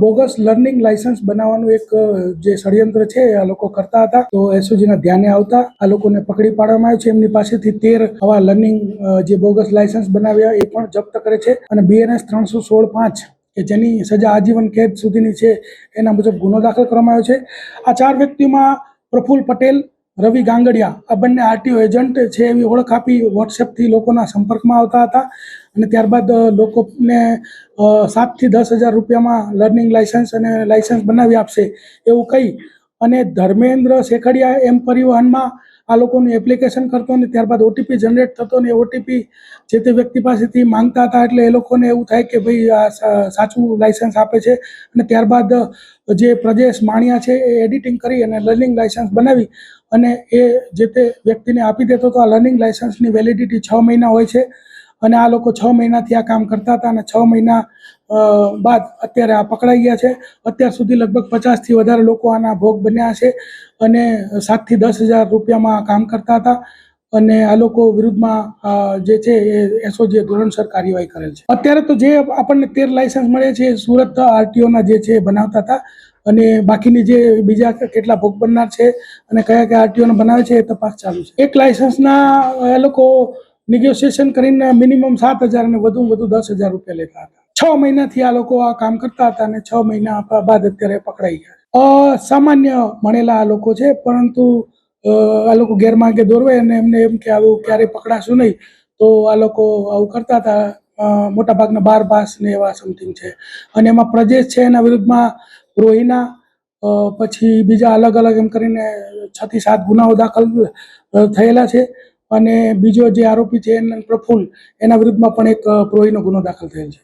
Bogus learning licence બનાવવાનું એક જે ષડયંત્ર છે આ લોકો કરતા હતા. તો એસઓજીના ધ્યાને આવતા આ લોકોને પકડી પાડવામાં આવ્યા છે. એમની પાસેથી 13 આવા લર્નિંગ જે બોગસ લાયસન્સ બનાવ્યા એ પણ જપ્ત કરે છે અને BNS 316(5) કે જેની સજા આજીવન કેદ સુધીની છે એના મુજબ ગુનો દાખલ કરવામાં આવ્યો છે. આ 4 વ્યક્તિઓમાં પ્રફુલ પટેલ, રવિ ગાંગડિયા આ બંને આરટીઓ એજન્ટ છે એવી ઓળખ આપી વોટ્સએપથી લોકોના સંપર્કમાં આવતા હતા અને ત્યારબાદ લોકોને 7 થી 10,000 રૂપિયામાં લર્નિંગ લાયસન્સ અને લાયસન્સ બનાવી આપશે એવું કહી અને ધર્મેન્દ્ર શેખડિયા એમ પરિવહનમાં આ લોકોની એપ્લિકેશન કરતો અને ત્યારબાદ ઓટીપી જનરેટ થતો અને ઓટીપી જે તે વ્યક્તિ પાસેથી માંગતા હતા. એટલે એ લોકોને એવું થાય કે ભાઈ આ સાચું લાયસન્સ આપે છે અને ત્યારબાદ જે પ્રદેશ માણિયા છે એ એડિટિંગ કરી અને લર્નિંગ લાયસન્સ બનાવી અને એ જે તે વ્યક્તિને આપી દેતો. તો આ લર્નિંગ લાયસન્સની વેલિડિટી 6 મહિના હોય છે અને આ લોકો 6 મહિનાથી આ કામ કરતા હતા અને 6 મહિના બાદ અત્યારે આ પકડાઈ ગયા છે. અત્યાર સુધી લગભગ 50થી વધારે લોકો આના ભોગ બન્યા છે અને 7 થી 10,000 રૂપિયામાં કામ કરતા હતા અને આ લોકો વિરુદ્ધમાં જે છે એ એસઓજીએ ધોરણસર કાર્યવાહી કરેલ છે. અત્યારે તો જે આપણને 13 લાયસન્સ મળે છે એ સુરત આરટીઓના જે છે બનાવતા હતા અને બાકીની જે બીજા કેટલા ભોગ બનનાર છે અને કયા કયા આરટીઓને બનાવે છે એ તપાસ ચાલુ છે. એક લાયસન્સના એ લોકો નેગોશિએશન કરીને મિનિમમ 7,000 અને વધુમાં વધુ 10,000 રૂપિયા લેતા હતા. 6 મહિનાથી આ લોકો આ કામ કરતા હતા અને 6 મહિના બાદ અત્યારે પકડાઈ ગયા. સામાન્ય ભણેલા આ લોકો છે પરંતુ આ લોકો ગેરમાર્ગે દોરવે અને એમને એમ કે આવું ક્યારેય પકડાશું નહીં તો આ લોકો આવું કરતા હતા. મોટાભાગના 12 પાસ ને એવા સમથિંગ છે અને એમાં પ્રજેશ છે એના વિરુદ્ધમાં રોહિના પછી બીજા અલગ અલગ એમ કરીને 6 થી 7 ગુનાઓ દાખલ થયેલા છે અને બીજો જે આરોપી છે પ્રફુલ એના વિરુદ્ધમાં પણ એક પ્રોહીનો ગુનો દાખલ થયેલ છે.